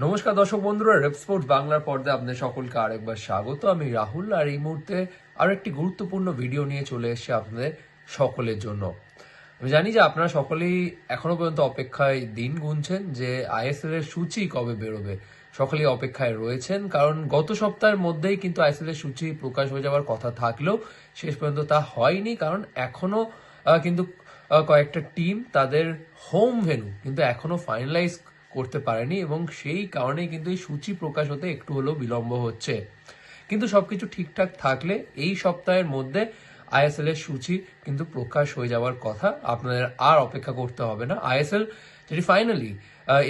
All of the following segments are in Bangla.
নমস্কার দর্শক বন্ধুরা, রেপ স্পোর্টস বাংলার পর্দায় আপনাদের সকলকে আরেকবার স্বাগত। আমি রাহুল, আর এই মুহূর্তে আরো একটি গুরুত্বপূর্ণ ভিডিও নিয়ে চলে এসেছি আপনাদের সকলের জন্য। আমি জানি যে আপনারা সকলেই এখনো পর্যন্ত অপেক্ষায় দিন গুনছেন যে আইএসএল এর সূচি কবে বেরোবে। সকলেই অপেক্ষায় রয়েছেন, কারণ গত সপ্তাহের মধ্যেই কিন্তু আইএসএল এর সূচি প্রকাশ হয়ে যাওয়ার কথা থাকলেও শেষ পর্যন্ত তা হয়নি, কারণ এখনো কিন্তু কয়েকটা টিম তাদের হোম ভেন্যু কিন্তু এখনো ফাইনালাইজ করতে পারেনি, এবং সেই কারণে কিন্তু এই সূচি প্রকাশ হতে একটু হলেও বিলম্ব হচ্ছে। কিন্তু সবকিছু ঠিকঠাক থাকলে এই সপ্তাহের মধ্যে আইএসএল এর সূচি কিন্তু প্রকাশ হয়ে যাওয়ার কথা, আপনাদের আর অপেক্ষা করতে হবে না। আইএসএল যেটি ফাইনালি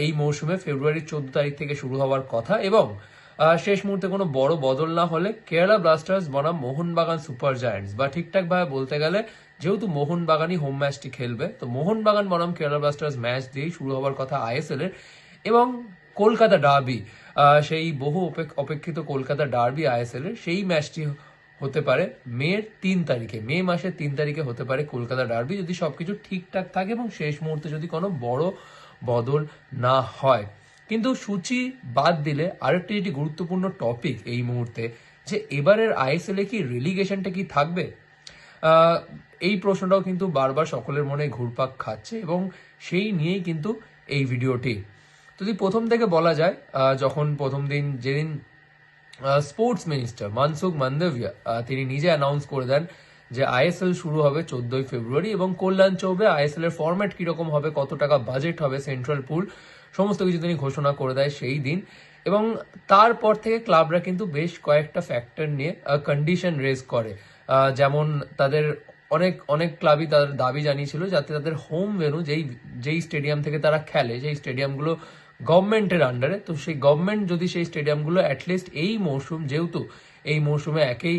এই মৌসুমে ফেব্রুয়ারির 14 তারিখ থেকে শুরু হওয়ার কথা, এবং শেষ মুহূর্তে কোনো বড় বদল না হলে কেরালা ব্লাস্টার্স বনাম মোহনবাগান সুপার জায়ান্টস, বা ঠিকঠাক ভাবে বলতে গেলে যেহেতু মোহনবাগানই হোম ম্যাচটি খেলবে, তো মোহনবাগান বনাম কেরালা ব্লাস্টার্স ম্যাচ দিয়েই শুরু হওয়ার কথা আইএসএল এর। এবং কলকাতা ডার্বি, সেই বহু অপেক্ষিত কলকাতা ডার্বি আইএসএল এর, সেই ম্যাচটি হতে পারে মে মাসের 3 তারিখে হতে পারে কলকাতা ডার্বি, যদি সবকিছু ঠিকঠাক থাকে এবং শেষ মুহূর্তে যদি কোনো বড় বদল না হয়। কিন্তু সূচি বাদ দিলে আরেকটি যেটি গুরুত্বপূর্ণ টপিক এই মুহূর্তে, যে এবারের আইএসএল এ কি রিলিগেশনটা কি থাকবে, এই প্রশ্নটাও কিন্তু বারবার সকলের মনে ঘুরপাক খাচ্ছে, এবং সেই নিয়েই কিন্তু এই ভিডিওটি। যদি প্রথম থেকে বলা যায়, যখন প্রথম দিন যেদিন স্পোর্টস মিনিস্টার মনসুখ মান্ডভিয়া তিনি নিজে অ্যানাউন্স করে দেন যে আইএসএল শুরু হবে 14ই ফেব্রুয়ারি, এবং কল্যাণ চৌবে আইএসএল এর ফরম্যাট কিরকম হবে, কত টাকা বাজেট হবে, সেন্ট্রাল পুল, সমস্ত কিছু তিনি ঘোষণা করে দেয় সেই দিন। এবং তারপর থেকে ক্লাবরা কিন্তু বেশ কয়েকটা ফ্যাক্টর নিয়ে কন্ডিশন রেজ করে, যেমন তাদের অনেক অনেক ক্লাবই তাদের দাবি জানিয়েছিল যাতে তাদের হোম ভেন্যু যেই স্টেডিয়াম থেকে তারা খেলে, সেই স্টেডিয়ামগুলো গভর্নমেন্টের আন্ডারে, তো সেই গভর্নমেন্ট যদি সেই স্টেডিয়ামগুলো অ্যাটলিস্ট এই মৌসুম, যেহেতু এই মৌসুমে একেই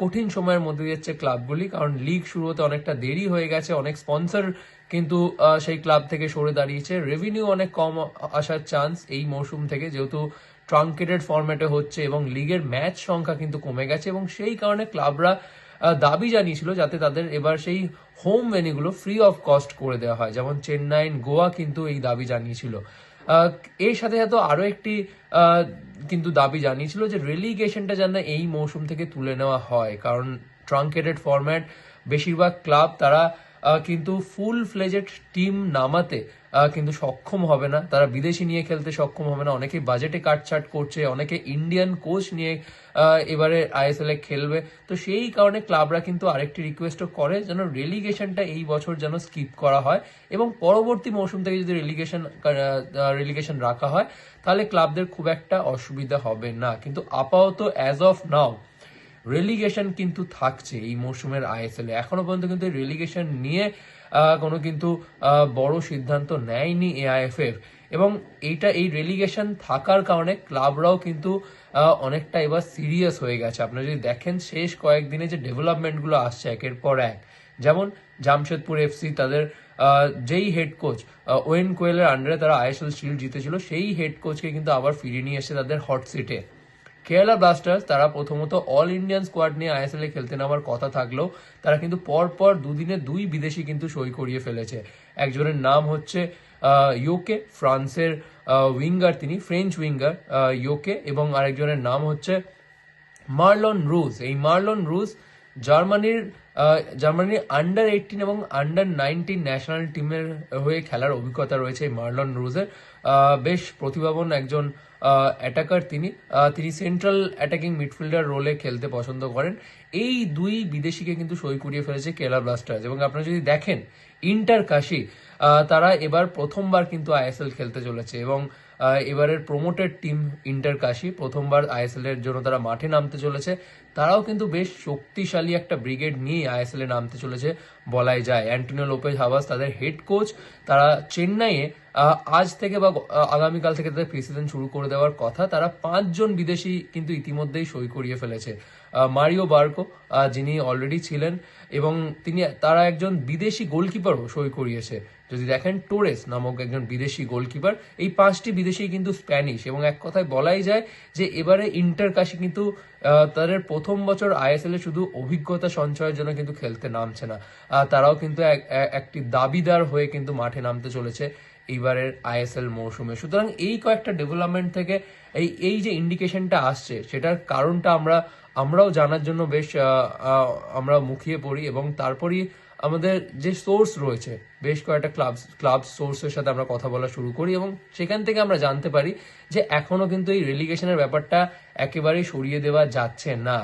কঠিন সময়ের মধ্যে যাচ্ছে ক্লাবগুলি, কারণ লিগ শুরু হতে অনেকটা দেরি হয়ে গেছে, অনেক স্পন্সর কিন্তু সেই ক্লাব থেকে সরে দাঁড়িয়েছে, রেভিনিউ অনেক কম আসার চান্স এই মৌসুম থেকে, যেহেতু ট্রাঙ্কেটেড ফরম্যাটে হচ্ছে এবং লিগের ম্যাচ সংখ্যা কিন্তু কমে গেছে, এবং সেই কারণে ক্লাবরা দাবি জানিয়েছিল যাতে তাদের এবার সেই হোম ভেন্যুগুলো ফ্রি অফ কস্ট করে দেওয়া হয়, যেমন চেন্নাই, গোয়া কিন্তু এই দাবি জানিয়েছিল। এর সাথে সাথে আরো একটি কিন্তু দাবি জানিয়েছিল যে রেলিগেশনটা যেন এই মৌসুম থেকে তুলে নেওয়া হয়, কারণ ট্রাঙ্কেটেড ফরম্যাট বেশিরভাগ ক্লাব তারা কিন্তু ফুল ফ্লেজেড টিম নামাতে কিন্তু সক্ষম হবে না, তারা বিদেশি নিয়ে খেলতে সক্ষম হবে না, অনেকে বাজেটে কাটছাট করছে, অনেকে ইন্ডিয়ান কোচ নিয়ে এবারে আইএসএল এ খেলবে। তো সেই কারণে ক্লাবরা কিন্তু আরেকটি রিকোয়েস্টও করে যেন রেলিগেশনটা এই বছর যেন স্কিপ করা হয়, এবং পরবর্তী মৌসুম থেকে যদি রেলিগেশন রাখা হয় তাহলে ক্লাবদের খুব একটা অসুবিধা হবে না। কিন্তু আপাতত অ্যাজ অফ নাও রেলিগেশন কিন্তু থাকছে এই মৌসুমের আইএসএল এ। এখনো পর্যন্ত কিন্তু রেলিগেশন নিয়ে কোনো কিন্তু বড় সিদ্ধান্ত নেয়নি এআইএফএফ, এবং এই রেলিগেশন থাকার কারণে ক্লাবরাও কিন্তু অনেকটা এবার সিরিয়াস হয়ে গেছে। আপনারা যদি দেখেন শেষ কয়েকদিনে যে ডেভেলপমেন্টগুলো আসছে একের পর এক, যেমন জামশেদপুর এফসি তাদের যেই হেড কোচ ওয়েন কোয়েলের আন্ডারে তারা আইএসএল শিল্ড জিতেছিল, সেই হেড কোচকে কিন্তু আবার ফিরিয়ে নিয়ে এসে তাদের হট সিটে। কেরালা ব্লাস্টার্স তারা প্রথমত অল ইন্ডিয়ান স্কোয়াড নিয়ে আইএসএল এ খেলতে নামার কথা থাকলেও তারা কিন্তু পরপর দুদিনে 2 বিদেশি কিন্তু সই করিয়ে ফেলেছে। একজনের নাম হচ্ছে ইয়োকে, ফ্রান্সের উইঙ্গার, তিনি ফ্রেঞ্চ উইঙ্গার ইয়োকে, এবং আরেকজনের নাম হচ্ছে মার্লন রুজ। এই মার্লন রুজ জার্মানির আন্ডার 18 এবং আন্ডার 19 ন্যাশনাল টিমের হয়ে খেলার অভিজ্ঞতা রয়েছে এই মার্লন রুজের। বেশ প্রতিভাবান একজন অ্যাটাকার তিনি সেন্ট্রাল অ্যাটাকিং মিডফিল্ডার রোলে খেলতে পছন্দ করেন। এই 2 বিদেশিকে কিন্তু সই করিয়ে ফেলেছে কেরালা ব্লাস্টার্স। এবং আপনারা যদি দেখেন ইন্টার কাশি, তারা এবার প্রথমবার কিন্তু আইএসএল খেলতে চলেছে, এবং এবারের প্রমোটেড টিম ইন্টার কাশি প্রথমবার আইএসএল এর জন্য তারা মাঠে নামতে চলেছে। তারাও কিন্তু বেশ শক্তিশালী একটা ব্রিগেড নিয়ে আইএসএল এ নামতে চলেছে বলাই যায়। অ্যান্টোনিও লোপেজ হাভাস তাদের হেড কোচ, তারা চেন্নাইয়ে আজ থেকে বা আগামীকাল থেকে তাদের প্রিসিজন শুরু করে দেওয়ার কথা। তারা 5 জন বিদেশি কিন্তু ইতিমধ্যেই সই করিয়ে ফেলেছে। মারিও বার্কো যিনি অলরেডি ছিলেন, এবং তারা একজন বিদেশি গোলকিপারও সই করিয়েছে। যদি দেখেন টোরেস নামক একজন বিদেশি গোলকিপার, এই 5টি বিদেশি কিন্তু স্প্যানিশ, এবং এক কথায় বলাই যায় যে এবারে ইন্টার কাশি কিন্তু তাদের প্রথম বছর আইএসএল এ শুধু অভিজ্ঞতা সঞ্চয়ের জন্য কিন্তু খেলতে নামছে না, তারাও কিন্তু একটি দাবিদার হয়ে কিন্তু মাঠে নামতে চলেছে এইবারের আইএসএল মৌসুমে। সুতরাং এই কয়েকটা ডেভেলপমেন্ট থেকে এই যে ইন্ডিকেশনটা আসছে, সেটার কারণটা আমরাও জানার জন্য বেশ আমরা মুখিয়ে পড়ি, এবং তারপরই আমাদের যে সোর্স রয়েছে, বেশ কয়েকটা ক্লাব সোর্সের সাথে আমরা কথা বলা শুরু করি, এবং সেখান থেকে আমরা জানতে পারি যে এখনো কিন্তু এই রেলিগেশনের ব্যাপারটা একেবারেই সরিয়ে দেওয়া যাচ্ছে না।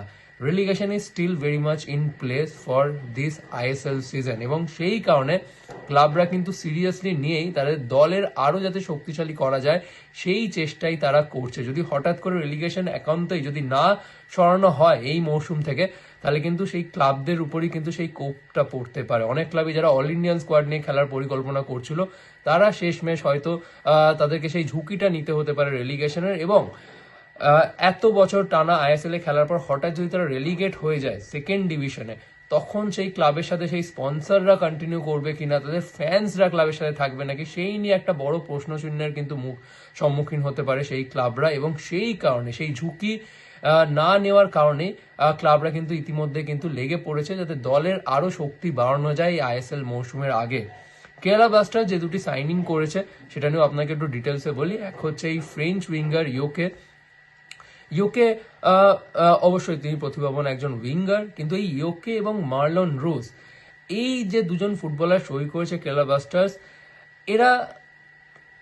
Relegation is still very much in place for this ISL season, এবং সেই কারণে ক্লাবরা কিন্তু সিরিয়াসলি নিয়েই তাদের দলের আরো যাতে শক্তিশালী করা যায় সেই চেষ্টাই তারা করছে। যদি হঠাৎ করে রেলিগেশন একান্তই যদি না সরানো হয় এই মৌসুম থেকে, তাহলে কিন্তু সেই ক্লাবদের উপরই কিন্তু সেই কোপটা পড়তে পারে। অনেক ক্লাবই যারা অল ইন্ডিয়ান স্কোয়াড নিয়ে খেলার পরিকল্পনা করছিল, তারা শেষমেশ হয়তো তাদেরকে সেই ঝুঁকিটা নিতে হতে পারে রেলিগেশনের, এবং এত বছর টানা আইএসএল এ খেলার পর হঠাৎ যদি তারা রেলিগেট হয়ে যায় সেকেন্ড ডিভিশনে, তখন সেই ক্লাবের সাথে সেই স্পন্সররা কন্টিনিউ করবে কিনা, তাদের ফ্যান্সরা ক্লাবের সাথে থাকবে নাকি, সেই নিয়ে একটা বড় প্রশ্ন চিহ্নের কিন্তু সম্মুখীন হতে পারে সেই ক্লাবরা। এবং সেই কারণে সেই ঝুঁকি না নেওয়ার কারণে ক্লাবরা কিন্তু ইতিমধ্যে কিন্তু লেগে পড়েছে যাতে দলের আরো শক্তি বাড়ানো যায় আইএসএল মৌসুমের আগে। কেরালা ব্লাস্টার্স যে দুটি সাইনিং করেছে সেটা নিয়েও আপনাকে একটু ডিটেলসে বলি। এক হচ্ছে এই ফ্রেঞ্চ উইঙ্গার ইয়োকে অবশ্যই তিনি প্রতিভাবান একজন উইঙ্গার, কিন্তু এই ইয়োকে এবং মার্লন রুস, এই যে দুজন ফুটবলার সই করেছে কেরালা ব্লাস্টার্স,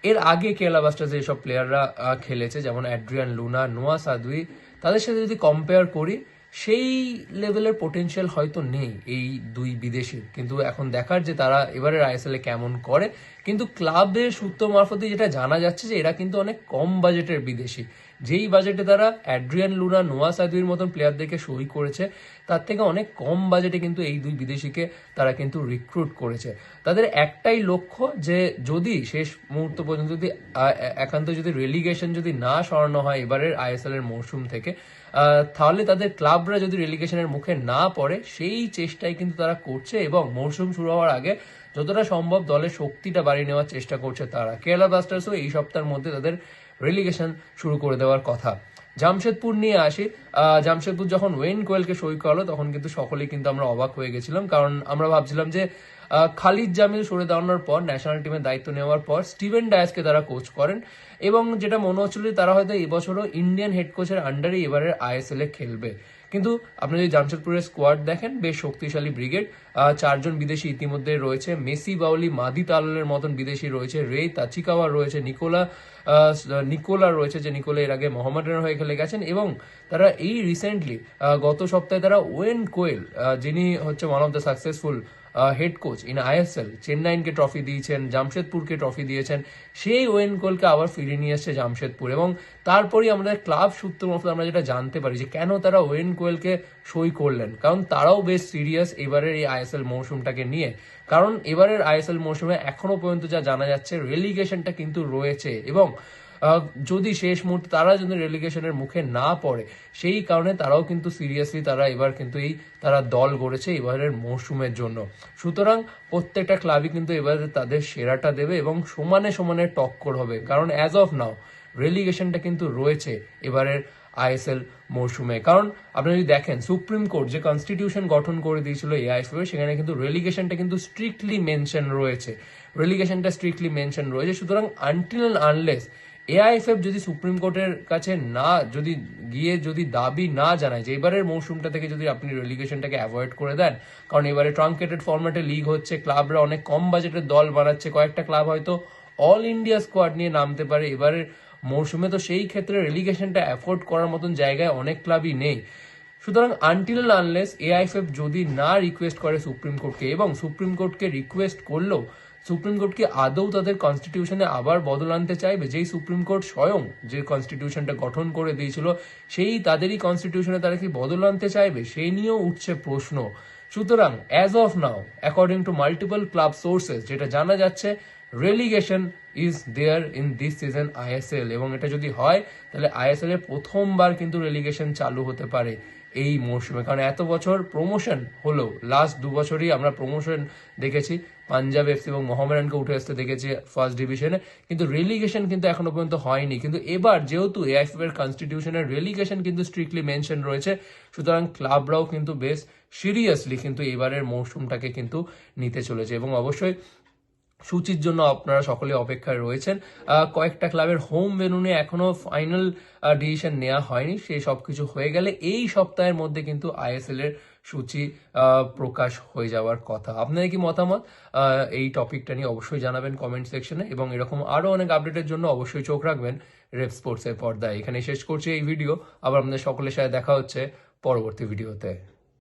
এর আগে কেরালা ব্লাস্টার্সে এসব প্লেয়াররা খেলেছে, যেমন অ্যাড্রিয়ান লুনা, নোয়া সাদুই, তাদের সাথে যদি কম্পেয়ার করি সেই লেভেলের পোটেনশিয়াল হয়তো নেই এই দুই বিদেশির। কিন্তু এখন দেখার যে তারা এবারের আইএসএল এ কেমন করে। কিন্তু ক্লাবের সূত্র মারফতে যেটা জানা যাচ্ছে যে এরা কিন্তু অনেক কম বাজেটের বিদেশি, যেই বাজেটে তারা অ্যাড্রিয়ান লুনা, নোয়া সাদুইর মতন প্লেয়ারদেরকে সই করেছে, তার থেকে অনেক কম বাজেটে কিন্তু এই দুই বিদেশিকে তারা কিন্তু রিক্রুট করেছে। তাদের একটাই লক্ষ্য যে যদি শেষ মুহূর্ত পর্যন্ত যদি একান্ত যদি রেলিগেশন যদি না সরানো হয় এবারের আইএসএল এর মৌসুম থেকে, তাহলে তাদের ক্লাবরা যদি রেলিগেশনের মুখে না পড়ে সেই চেষ্টাই কিন্তু তারা করছে, এবং মৌসুম শুরু হওয়ার আগে যতটা সম্ভব দলের শক্তিটা বাড়িয়ে নেওয়ার চেষ্টা করছে তারা। কেরালা ব্লাস্টার্সও এই সপ্তাহের মধ্যে তাদের রেলিগেশন শুরু করে দেওয়ার কথা। জামশেদপুর নিয়ে আসি। জামশেদপুর যখন ওয়েন কোয়েলকে সই করলো তখন কিন্তু সকলেই কিন্তু আমরা অবাক হয়ে গেছিলাম, কারণ আমরা ভাবছিলাম যে খালিদ জামিল সরে দাঁড়ানোর পর, ন্যাশনাল টিমের দায়িত্ব নেওয়ার পর স্টিভেন ডায়াসকে তারা কোচ করেন, এবং যেটা মনে হচ্ছিল যে তারা হয়তো এবছরও ইন্ডিয়ান হেড কোচের আন্ডারে এবারের আইএসএল এ খেলবে। কিন্তু আপনি যদি জামশেদপুরের স্কোয়াড দেখেন, বেশ শক্তিশালী ব্রিগেড, চারজন বিদেশি ইতিমধ্যে রয়েছে, মেসি বাউলি, মাদি তালের মতন বিদেশি রয়েছে, রে তাচিকাওয়া রয়েছে, নিকোলা রয়েছে, যে নিকোলা এর আগে মোহামেডানের হয়ে খেলে গেছেন, এবং তারা এই রিসেন্টলি গত সপ্তাহে তারা ওয়েন কোয়েল, যিনি হচ্ছে one of the successful head coach in ISL, চেন্নাইনকে ট্রফি দিয়েছেন, জামশেদপুরকে ট্রফি দিয়েছেন, সেই ওয়েন কোয়েলকে আবার ফিরিয়ে নিয়ে এসছে জামশেদপুর। এবং তারপরই আমাদের ক্লাব সূত্র মতো আমরা যেটা জানতে পারি যে কেন তারা ওয়েন কোয়েলকে সই করলেন, কারণ তারাও বেশ সিরিয়াস এবারের এই আইএসএল মৌসুমটাকে নিয়ে। কারণ এবারের আইএসএল মৌসুমে এখনো পর্যন্ত যা জানা যাচ্ছে রেলিগেশনটা কিন্তু রয়েছে, এবং যদি শেষ মুহূর্তে তারা যদি রেলিগেশনের মুখে না পড়ে, সেই কারণে তারাও কিন্তু সিরিয়াসলি তারা এবার কিন্তু তারা দল গড়েছে এবারের মৌসুমের জন্য। সুতরাং প্রত্যেকটা ক্লাবই কিন্তু এবারে তাদের সেরাটা দেবে এবং সমানে সমানে টক্কর হবে, কারণ অ্যাজ অফ নাও রেলিগেশনটা কিন্তু রয়েছে এবারের আইএসএল মৌসুমে। কারণ আপনি যদি দেখেন সুপ্রিম কোর্ট যে কনস্টিটিউশন গঠন করে দিয়েছিল এআইএফএফ, সেখানে কিন্তু রেলিগেশনটা কিন্তু স্ট্রিক্টলি মেনশন রয়েছে, সুতরাং আনটিল এন্ড আনলেস এআইএফএফ যদি সুপ্রিম কোর্টের কাছে যদি দাবি না জানায় যে এবারের মৌসুমটা থেকে যদি আপনি রেলিগেশনটাকে অ্যাভয়েড করে দেন, কারণ এবারে ট্রাঙ্কেটেড ফরম্যাটে লিগ হচ্ছে, ক্লাবরা অনেক কম বাজেটের দল বানাচ্ছে, কয়েকটা ক্লাব হয়তো অল ইন্ডিয়া স্কোয়াড নিয়ে নামতে পারে এবারের মৌসুমে, তো সেই ক্ষেত্রে রেলিগেশনটা অ্যাফোর্ড করার মতন জায়গায় অনেক ক্লাবই নেই। সুতরাং আনটিল আনলেস এআইএফএফ যদি না রিকোয়েস্ট করে সুপ্রিম কোর্টকে, এবং সুপ্রিম কোর্টকে রিকোয়েস্ট করলেও সুপ্রিম কোর্ট কি আদৌ তাদের কনস্টিটিউশনে আবার বদল আনতে চাইবে? যেই সুপ্রিম কোর্ট স্বয়ং যে কনস্টিটিউশনটা গঠন করে দিয়েছিল, সেই তাদেরই কনস্টিটিউশনে তারা কি বদল আনতে চাইবে, সেই নিয়েও উঠছে প্রশ্ন। সুতরাং as of now according to multiple club sources যেটা জানা যাচ্ছে, relegation is there in this season ISL, এবং এটা যদি হয় তাহলে আইএসএল এর প্রথমবার কিন্তু রেলিগেশন চালু হতে পারে এই মৌসুমে। কারণ এত বছর প্রমোশন হলো, লাস্ট 2 বছরই আমরা প্রমোশন দেখেছি, পাঞ্জাব এফসি এবং মোহামেডানকে উঠে আসতে দেখেছি ফার্স্ট ডিভিশনে, কিন্তু রেলিগেশন কিন্তু এখনো পর্যন্ত হয়নি। কিন্তু এবার যেহেতু এআইএফএফ এর কনস্টিটিউশনের রেলিগেশন কিন্তু স্ট্রিক্টলি মেনশন রয়েছে, সুতরাং ক্লাবরাও কিন্তু বেশ সিরিয়াসলি কিন্তু এবারের মৌসুমটাকে কিন্তু নিতে চলেছে। এবং অবশ্যই সূচির জন্য আপনারা সকলে অপেক্ষায় রয়েছেন। কয়েকটা ক্লাবের হোম ভেন্যুতে এখনো ফাইনাল ডিসিশন নেওয়া হয়নি, সেই সব কিছু হয়ে গেলে এই সপ্তাহের মধ্যে কিন্তু আইএসএল এর সূচি প্রকাশ হয়ে যাওয়ার কথা। আপনাদের কি মতামত এই টপিকটা নিয়ে অবশ্যই জানাবেন কমেন্ট সেকশনে, এবং এরকম আরো অনেক আপডেটের জন্য অবশ্যই চোখ রাখবেন রেপ স্পোর্টস এর পর্দায়। এখানে শেষ করছি এই ভিডিও, আবার আপনাদের সকলের সাথে দেখা হচ্ছে পরবর্তী ভিডিওতে।